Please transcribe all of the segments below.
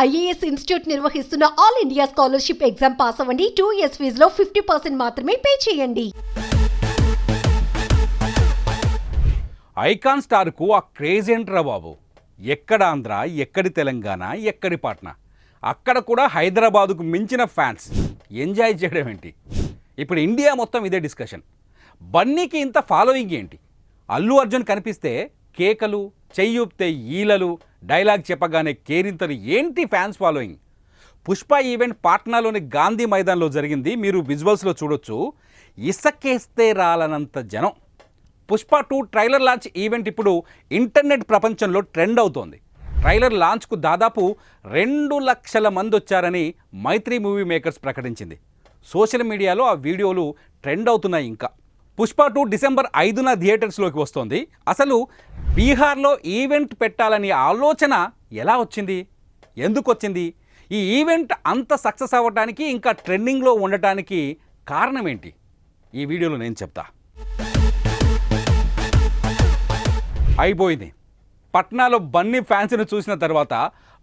IAS institute నిర్వహిస్తున్న all India scholarship exam pass అవ్వండి. 2 years ఫీజులో 50% మాత్రమే పే చేయండి. ఐకాన్ స్టార్కు ఆ క్రేజ్ ఏంట్రా బాబు. ఎక్కడ ఆంధ్ర, ఎక్కడి తెలంగాణ, ఎక్కడి పాట్నా, అక్కడ కూడా హైదరాబాదుకు మించిన ఫ్యాన్స్. ఎంజాయ్ చేయడం ఏంటి? ఇప్పుడు ఇండియా మొత్తం ఇదే డిస్కషన్. బన్నీకి ఇంత ఫాలోయింగ్ ఏంటి? అల్లు అర్జున్ కనిపిస్తే కేకలు, చెయ్యూపితే ఈలలు, డైలాగ్ చెప్పగానే కేరింతలు, ఏంటి ఫ్యాన్స్ ఫాలోయింగ్? పుష్ప ఈవెంట్ పాట్నాలోని గాంధీ మైదాన్లో జరిగింది. మీరు విజువల్స్లో చూడొచ్చు. ఇసకేస్తే రాలనంత జనం. పుష్ప 2 ట్రైలర్ లాంచ్ ఈవెంట్ ఇప్పుడు ఇంటర్నెట్ ప్రపంచంలో ట్రెండ్ అవుతోంది. ట్రైలర్ లాంచ్కు దాదాపు 2 లక్షల మంది వచ్చారని మైత్రి మూవీ మేకర్స్ ప్రకటించింది. సోషల్ మీడియాలో ఆ వీడియోలు ట్రెండ్ అవుతున్నాయి. ఇంకా పుష్ప 2 డిసెంబర్ 5న థియేటర్స్లోకి వస్తోంది. అసలు బీహార్లో ఈవెంట్ పెట్టాలని ఆలోచన ఎలా వచ్చింది? ఎందుకు వచ్చింది? ఈ ఈవెంట్ అంత సక్సెస్ అవ్వడానికి, ఇంకా ట్రెండింగ్లో ఉండటానికి కారణం ఏంటి? ఈ వీడియోలో నేను చెప్తా. అయిపోయింది. పట్నాలో బన్నీ ఫ్యాన్స్ని చూసిన తర్వాత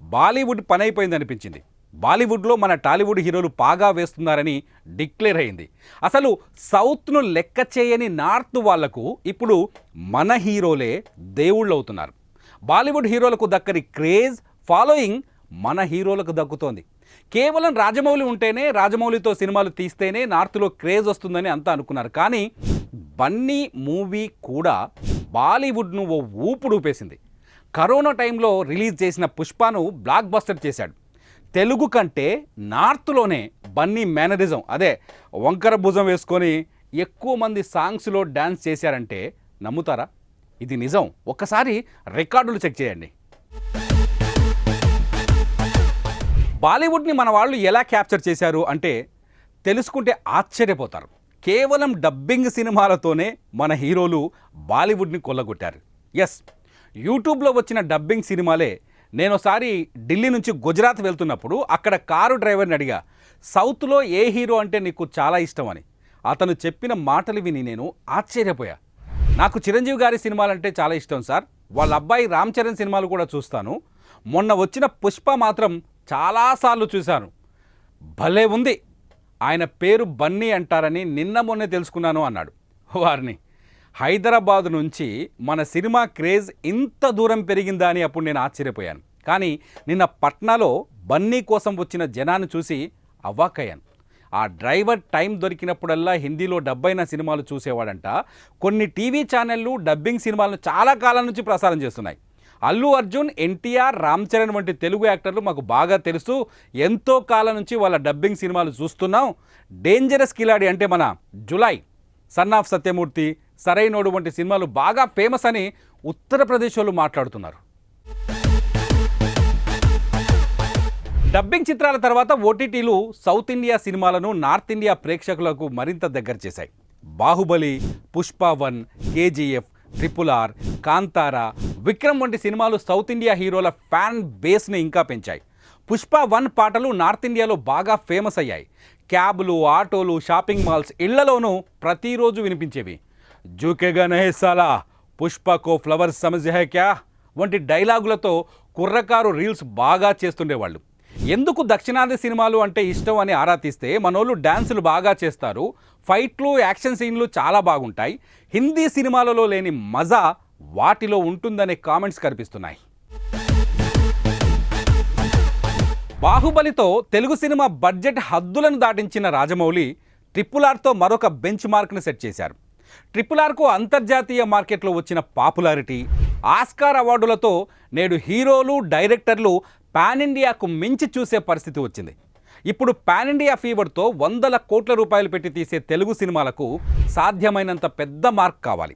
బాలీవుడ్ పని అయిపోయింది అనిపించింది. బాలీవుడ్లో మన టాలీవుడ్ హీరోలు పాగా వేస్తున్నారని డిక్లేర్ అయింది. అసలు సౌత్ను లెక్క చేయని నార్త్ వాళ్లకు ఇప్పుడు మన హీరోలే దేవుళ్ళు అవుతున్నారు. బాలీవుడ్ హీరోలకు దక్కని క్రేజ్, ఫాలోయింగ్ మన హీరోలకు దక్కుతోంది. కేవలం రాజమౌళి ఉంటేనే, రాజమౌళితో సినిమాలు తీస్తేనే నార్త్లో క్రేజ్ వస్తుందని అంతా అనుకున్నారు. కానీ బన్నీ మూవీ కూడా బాలీవుడ్ను ఓ ఊపుడు ఊపేసింది. కరోనా టైంలో రిలీజ్ చేసిన పుష్పను బ్లాక్ బస్టర్ చేశాడు. తెలుగు కంటే నార్త్లోనే బన్నీ మేనరిజం, అదే వంకర భుజం వేసుకొని ఎక్కువ మంది సాంగ్స్లో డ్యాన్స్ చేశారంటే నమ్ముతారా? ఇది నిజం. ఒక్కసారి రికార్డులు చెక్ చేయండి. బాలీవుడ్ని మన వాళ్ళు ఎలా క్యాప్చర్ చేశారు అంటే తెలుసుకుంటే ఆశ్చర్యపోతారు. కేవలం డబ్బింగ్ సినిమాలతోనే మన హీరోలు బాలీవుడ్ని కొల్లగొట్టారు. ఎస్, యూట్యూబ్లో వచ్చిన డబ్బింగ్ సినిమాలే. నేనోసారి ఢిల్లీ నుంచి గుజరాత్ వెళ్తున్నప్పుడు అక్కడ కారు డ్రైవర్ని అడిగా, సౌత్లో ఏ హీరో అంటే నీకు చాలా ఇష్టం అని. అతను చెప్పిన మాటలు విని నేను ఆశ్చర్యపోయా. నాకు చిరంజీవి గారి సినిమాలంటే చాలా ఇష్టం సార్. వాళ్ళ అబ్బాయి రామ్ చరణ్ సినిమాలు కూడా చూస్తాను. మొన్న వచ్చిన పుష్ప మాత్రం చాలాసార్లు చూశాను. భలే ఉంది. ఆయన పేరు బన్నీ అంటారని నిన్న మొన్నే తెలుసుకున్నాను అన్నాడు. వారిని హైదరాబాద్ నుంచి మన సినిమా క్రేజ్ ఇంత దూరం పెరిగిందా అని అప్పుడు నేను ఆశ్చర్యపోయాను. కానీ నిన్న పట్నాలో బన్నీ కోసం వచ్చిన జనాన్ని చూసి అవాక్కయ్యాను. ఆ డ్రైవర్ టైం దొరికినప్పుడల్లా హిందీలో డబ్బైన సినిమాలు చూసేవాడంట. కొన్ని టీవీ ఛానళ్ళు డబ్బింగ్ సినిమాలను చాలా కాలం నుంచి ప్రసారం చేస్తున్నాయి. అల్లు అర్జున్, ఎన్టీఆర్, రామ్ చరణ్ వంటి తెలుగు యాక్టర్లు మాకు బాగా తెలుసు. ఎంతో కాలం నుంచి వాళ్ళ డబ్బింగ్ సినిమాలు చూస్తున్నాం. డేంజరస్ కిలాడి అంటే మన జులై, సన్ ఆఫ్ సత్యమూర్తి, సరైనోడు వంటి సినిమాలు బాగా ఫేమస్ అని ఉత్తరప్రదేశ్ వాళ్ళు మాట్లాడుతున్నారు. డబ్బింగ్ చిత్రాల తర్వాత ఓటీటీలు సౌత్ ఇండియా సినిమాలను నార్త్ ఇండియా ప్రేక్షకులకు మరింత దగ్గర చేశాయి. బాహుబలి, పుష్ప 1, కేజీఎఫ్, RRR, కాంతారా, విక్రమ్ వంటి సినిమాలు సౌత్ ఇండియా హీరోల ఫ్యాన్ బేస్ని ఇంకా పెంచాయి. పుష్ప 1 పాటలు నార్త్ ఇండియాలో బాగా ఫేమస్ అయ్యాయి. క్యాబ్లు, ఆటోలు, షాపింగ్ మాల్స్, ఇళ్లలోనూ ప్రతిరోజు వినిపించేవి. జూకేగా నహే సాలా, పుష్పకో ఫ్లవర్స్ సమజ్ హై క్యా వంటి డైలాగులతో కుర్రకారు రీల్స్ బాగా చేస్తుండేవాళ్ళు. ఎందుకు దక్షిణాది సినిమాలు అంటే ఇష్టం అని ఆరా తీస్తే మనోళ్ళు డ్యాన్సులు బాగా చేస్తారు, ఫైట్లు, యాక్షన్ సీన్లు చాలా బాగుంటాయి, హిందీ సినిమాలలో లేని మజా వాటిలో ఉంటుందనే కామెంట్స్ కనిపిస్తున్నాయి. బాహుబలితో తెలుగు సినిమా బడ్జెట్ హద్దులను దాటించిన రాజమౌళి RRRతో మరొక బెంచ్ మార్క్ను సెట్ చేశారు. RRRకు అంతర్జాతీయ మార్కెట్లో వచ్చిన పాపులారిటీ, ఆస్కార్ అవార్డులతో నేడు హీరోలు, డైరెక్టర్లు పాన్ ఇండియాకు మించి చూసే పరిస్థితి వచ్చింది. ఇప్పుడు పాన్ ఇండియా ఫీవర్తో 100 కోట్ల రూపాయలు పెట్టి తీసే తెలుగు సినిమాలకు సాధ్యమైనంత పెద్ద మార్క్ కావాలి.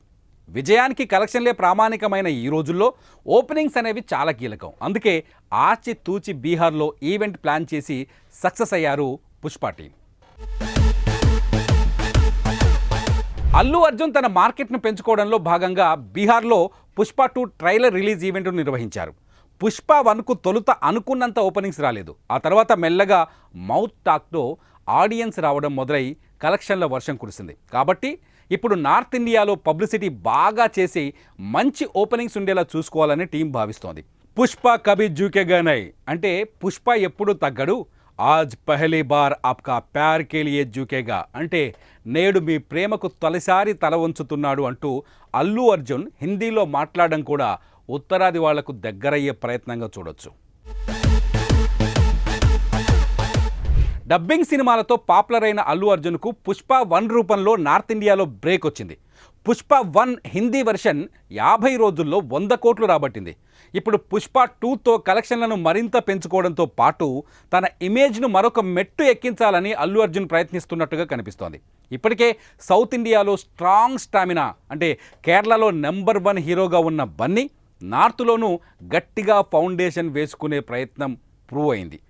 విజయానికి కలెక్షన్లే ప్రామాణికమైన ఈ రోజుల్లో ఓపెనింగ్స్ అనేవి చాలా కీలకం. అందుకే ఆచితూచి బీహార్లో ఈవెంట్ ప్లాన్ చేసి సక్సెస్ అయ్యారు పుష్ప టీం. అల్లు అర్జున్ తన మార్కెట్ను పెంచుకోవడంలో భాగంగా బీహార్లో పుష్ప 2 ట్రైలర్ రిలీజ్ ఈవెంట్ను నిర్వహించారు. పుష్ప 1కు తొలుత అనుకున్నంత ఓపెనింగ్స్ రాలేదు. ఆ తర్వాత మెల్లగా మౌత్ టాక్తో ఆడియన్స్ రావడం మొదలై కలెక్షన్ల వర్షం కురిసింది. కాబట్టి ఇప్పుడు నార్త్ ఇండియాలో పబ్లిసిటీ బాగా చేసి మంచి ఓపెనింగ్స్ ఉండేలా చూసుకోవాలని టీం భావిస్తోంది. పుష్ప కభీ జూకేగా నై అంటే పుష్ప ఎప్పుడు తగ్గడు, ఆజ్ పహలీ బార్ ఆప్కా ప్యార్ కే లియే జూకేగా అంటే నేడు మీ ప్రేమకు తొలిసారి తల వంచుతున్నాడు అంటూ అల్లు అర్జున్ హిందీలో మాట్లాడడం కూడా ఉత్తరాది వాళ్లకు దగ్గరయ్యే ప్రయత్నంగా చూడొచ్చు. డబ్బింగ్ సినిమాలతో పాపులర్ అయిన అల్లు అర్జున్కు పుష్ప 1 రూపంలో నార్త్ ఇండియాలో బ్రేక్ వచ్చింది. పుష్ప 1 హిందీ వెర్షన్ 50 రోజుల్లో 100 కోట్లు రాబట్టింది. ఇప్పుడు పుష్ప 2తో కలెక్షన్లను మరింత పెంచుకోవడంతో పాటు తన ఇమేజ్ను మరొక మెట్టు ఎక్కించాలని అల్లు అర్జున్ ప్రయత్నిస్తున్నట్టుగా కనిపిస్తోంది. ఇప్పటికే సౌత్ ఇండియాలో స్ట్రాంగ్ స్టామినా అంటే కేరళలో నెంబర్ 1 హీరోగా ఉన్న బన్నీ నార్త్లోనూ గట్టిగా ఫౌండేషన్ వేసుకునే ప్రయత్నం ప్రూవ్ అయింది.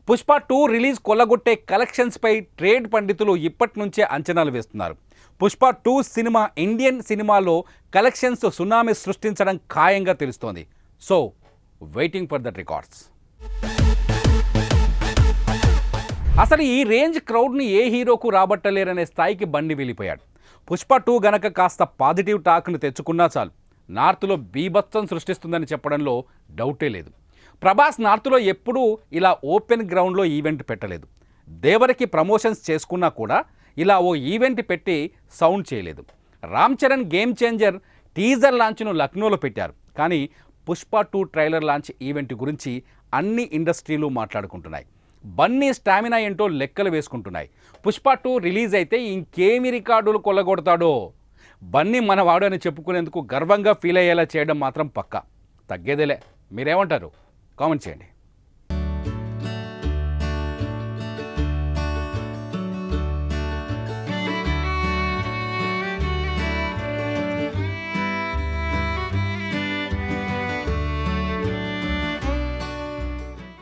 పుష్ప 2 రిలీజ్ కొల్లగొట్టే కలెక్షన్స్పై ట్రేడ్ పండితులు ఇప్పటి నుంచే అంచనాలు వేస్తున్నారు. పుష్ప 2 సినిమా ఇండియన్ సినిమాలో కలెక్షన్స్ సునామీ సృష్టించడం ఖాయంగా తెలుస్తోంది. So waiting for that records. అసలు ఈ రేంజ్ క్రౌడ్ని ఏ హీరోకు రాబట్టలేరనే స్థాయికి బండి వెళ్ళిపోయాడు. పుష్ప 2 గనక కాస్త పాజిటివ్ టాక్ను తెచ్చుకున్నా చాలు, నార్త్లో బీభత్సం సృష్టిస్తుందని చెప్పడంలో డౌటే లేదు. ప్రభాస్ నార్త్లో ఎప్పుడూ ఇలా ఓపెన్ గ్రౌండ్లో ఈవెంట్ పెట్టలేదు. దేవరికి ప్రమోషన్స్ చేసుకున్నా కూడా ఇలా ఓ ఈవెంట్ పెట్టి సౌండ్ చేయలేదు. Ram Charan game changer teaser లాంచ్ను లక్నోలో పెట్టారు. కానీ పుష్ప 2 ట్రైలర్ లాంచ్ ఈవెంట్ గురించి అన్ని ఇండస్ట్రీలు మాట్లాడుకుంటున్నాయి. బన్నీ స్టామినా ఏంటో లెక్కలు వేసుకుంటున్నాయి. పుష్ప 2 రిలీజ్ అయితే ఇంకేమి రికార్డులు కొల్లగొడతాడో. బన్నీ మనవాడు అని చెప్పుకునేందుకు గర్వంగా ఫీల్ అయ్యేలా చేయడం మాత్రం పక్కా. తగ్గేదేలే. మీరేమంటారు? కామెంట్ చేయండి.